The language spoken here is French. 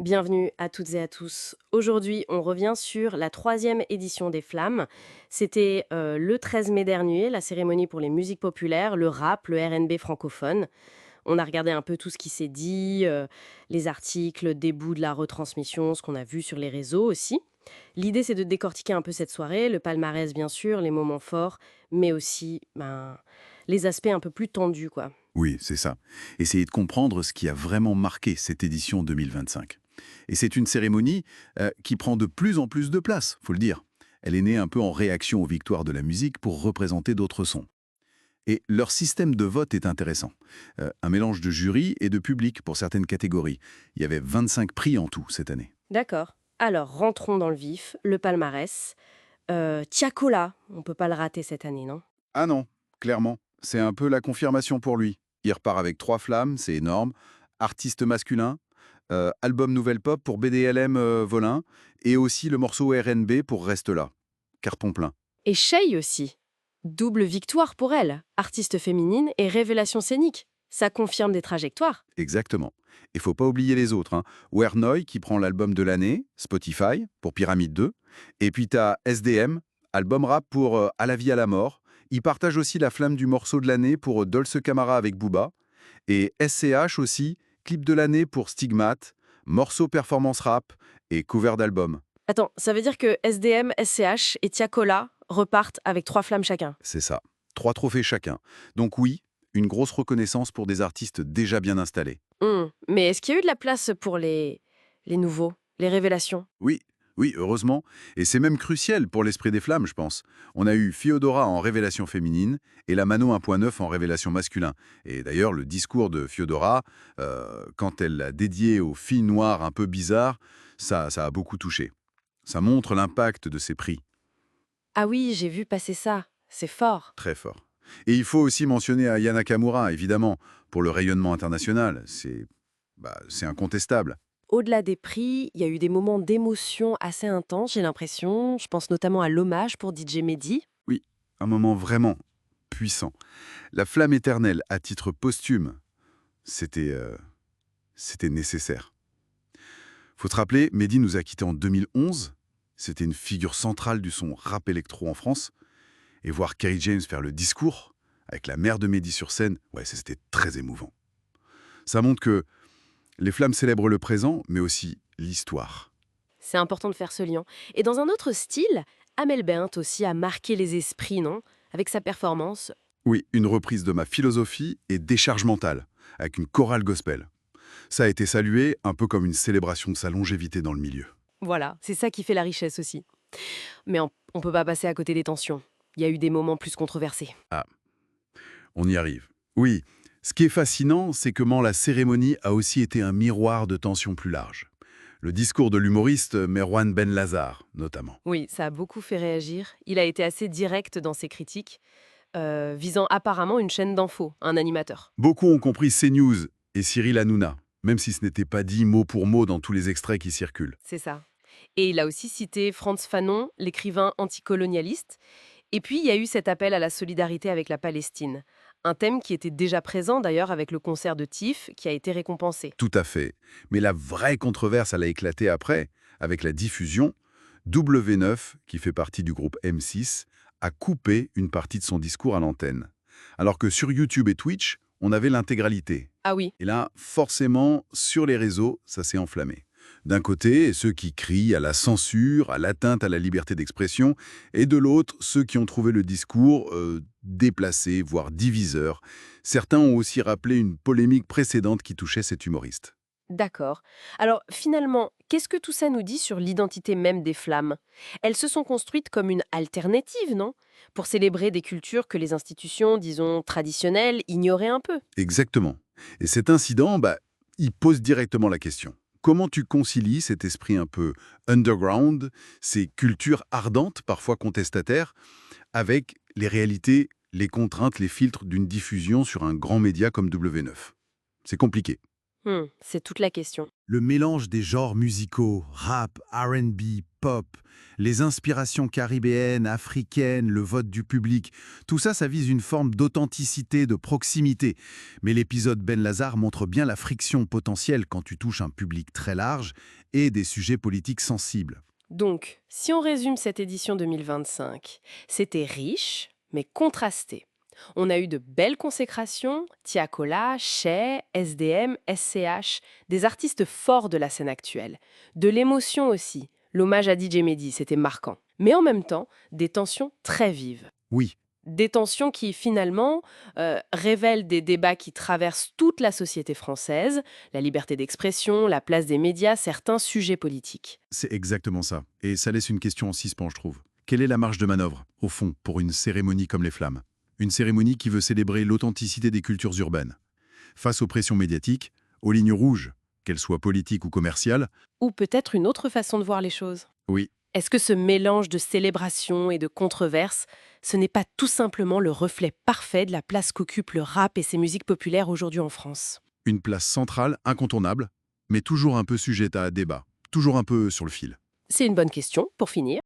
Bienvenue à toutes et à tous. Aujourd'hui, on revient sur la troisième édition des Flammes. C'était le 13 mai dernier, la cérémonie pour les musiques populaires, le rap, le R&B francophone. On a regardé un peu tout ce qui s'est dit, les articles, des bouts de la retransmission, ce qu'on a vu sur les réseaux aussi. L'idée, c'est de décortiquer un peu cette soirée, le palmarès bien sûr, les moments forts, mais aussi les aspects un peu plus tendus, quoi. Oui, c'est ça. Essayer de comprendre ce qui a vraiment marqué cette édition 2025. Et c'est une cérémonie qui prend de plus en plus de place, faut le dire. Elle est née un peu en réaction aux victoires de la musique pour représenter d'autres sons. Et leur système de vote est intéressant. Un mélange de jury et de public pour certaines catégories. Il y avait 25 prix en tout cette année. D'accord. Alors, rentrons dans le vif, le palmarès. Tiakola, on peut pas le rater cette année, non? Ah non, clairement. C'est un peu la confirmation pour lui. Il repart avec 3 flammes, c'est énorme. Artiste masculin, album nouvelle pop pour BDLM Volin, et aussi le morceau RNB pour Reste là. Carton plein. Et Shay aussi. Double victoire pour elle, artiste féminine et révélation scénique. Ça confirme des trajectoires. Exactement. Et faut pas oublier les autres. Wernoy qui prend l'album de l'année, Spotify, pour Pyramide 2. Et puis t'as SDM, album rap pour À la vie à la mort. Il partage aussi la flamme du morceau de l'année pour Dolce Camara avec Booba. Et SCH aussi, clip de l'année pour Stigmate, morceau performance rap et cover d'album. Attends, ça veut dire que SDM, SCH et Tiakola repartent avec 3 flammes chacun. C'est ça. 3 trophées chacun. Donc oui, une grosse reconnaissance pour des artistes déjà bien installés. Mais est-ce qu'il y a eu de la place pour les nouveaux, les révélations? Oui, oui, heureusement. Et c'est même crucial pour l'esprit des flammes, je pense. On a eu Fiodora en révélation féminine et la Mano 1.9 en révélation masculin. Et d'ailleurs, le discours de Fiodora, quand elle l'a dédié aux filles noires un peu bizarres, ça a beaucoup touché. Ça montre l'impact de ces prix, Ah oui, j'ai vu passer ça. C'est fort. très fort. Et il faut aussi mentionner Aya Nakamura, évidemment, pour le rayonnement international. C'est incontestable. Au-delà des prix, il y a eu des moments d'émotion assez intenses, j'ai l'impression. Je pense notamment à l'hommage pour DJ Mehdi. Oui, un moment vraiment puissant. La flamme éternelle à titre posthume, c'était c'était nécessaire. Faut te rappeler, Mehdi nous a quittés en 2011. C'était une figure centrale du son rap électro en France. Et voir Kerry James faire le discours, avec la mère de Mehdi sur scène, ouais, c'était très émouvant. Ça montre que les flammes célèbrent le présent, mais aussi l'histoire. C'est important de faire ce lien. Et dans un autre style, Amel Bent aussi a marqué les esprits, non? Avec sa performance. Oui, une reprise de ma philosophie et décharge mentale, avec une chorale gospel. Ça a été salué un peu comme une célébration de sa longévité dans le milieu. Voilà, c'est ça qui fait la richesse aussi. Mais on peut pas passer à côté des tensions. Il y a eu des moments plus controversés. Ah, on y arrive. Oui, ce qui est fascinant, c'est comment la cérémonie a aussi été un miroir de tensions plus larges. Le discours de l'humoriste Merwan Ben Lazar, notamment. Oui, ça a beaucoup fait réagir. Il a été assez direct dans ses critiques, visant apparemment une chaîne d'infos, un animateur. Beaucoup ont compris CNews et Cyril Hanouna, même si ce n'était pas dit mot pour mot dans tous les extraits qui circulent. C'est ça. Et il a aussi cité Frantz Fanon, l'écrivain anticolonialiste. Et puis, il y a eu cet appel à la solidarité avec la Palestine. Un thème qui était déjà présent d'ailleurs avec le concert de TIFF qui a été récompensé. Tout à fait. Mais la vraie controverse, elle a éclaté après, avec la diffusion. W9, qui fait partie du groupe M6, a coupé une partie de son discours à l'antenne. Alors que sur YouTube et Twitch, on avait l'intégralité. Ah oui, Et là, forcément, sur les réseaux, ça s'est enflammé. D'un côté, ceux qui crient à la censure, à l'atteinte à la liberté d'expression, et de l'autre, ceux qui ont trouvé le discours déplacé, voire diviseur. Certains ont aussi rappelé une polémique précédente qui touchait cet humoriste. d'accord. Alors finalement, qu'est-ce que tout ça nous dit sur l'identité même des flammes? Elles se sont construites comme une alternative, non? Pour célébrer des cultures que les institutions, disons, traditionnelles, ignoraient un peu. Exactement. Et cet incident, il pose directement la question. Comment tu concilies cet esprit un peu underground, ces cultures ardentes, parfois contestataires, avec les réalités, les contraintes, les filtres d'une diffusion sur un grand média comme W9? C'est compliqué. C'est toute la question. Le mélange des genres musicaux, rap, R&B, pop, les inspirations caribéennes, africaines, le vote du public, tout ça, ça vise une forme d'authenticité, de proximité. Mais l'épisode Ben Lazare montre bien la friction potentielle quand tu touches un public très large et des sujets politiques sensibles. Donc, si on résume cette édition 2025, c'était riche, mais contrasté. On a eu de belles consécrations, Tiakola, Che, SDM, SCH, des artistes forts de la scène actuelle. De l'émotion aussi. L'hommage à DJ Mehdi, c'était marquant. Mais en même temps, des tensions très vives. Oui, Des tensions qui, finalement, révèlent des débats qui traversent toute la société française, la liberté d'expression, la place des médias, certains sujets politiques. c'est exactement ça. Et ça laisse une question en suspens, je trouve. Quelle est la marge de manœuvre, au fond, pour une cérémonie comme les Flammes? Une cérémonie qui veut célébrer l'authenticité des cultures urbaines. Face aux pressions médiatiques, aux lignes rouges, qu'elles soient politiques ou commerciales, Ou peut-être une autre façon de voir les choses. oui, Est-ce que ce mélange de célébration et de controverse, ce n'est pas tout simplement le reflet parfait de la place qu'occupe le rap et ses musiques populaires aujourd'hui en France? une place centrale, incontournable, mais toujours un peu sujette à débat, toujours un peu sur le fil. C'est une bonne question, pour finir.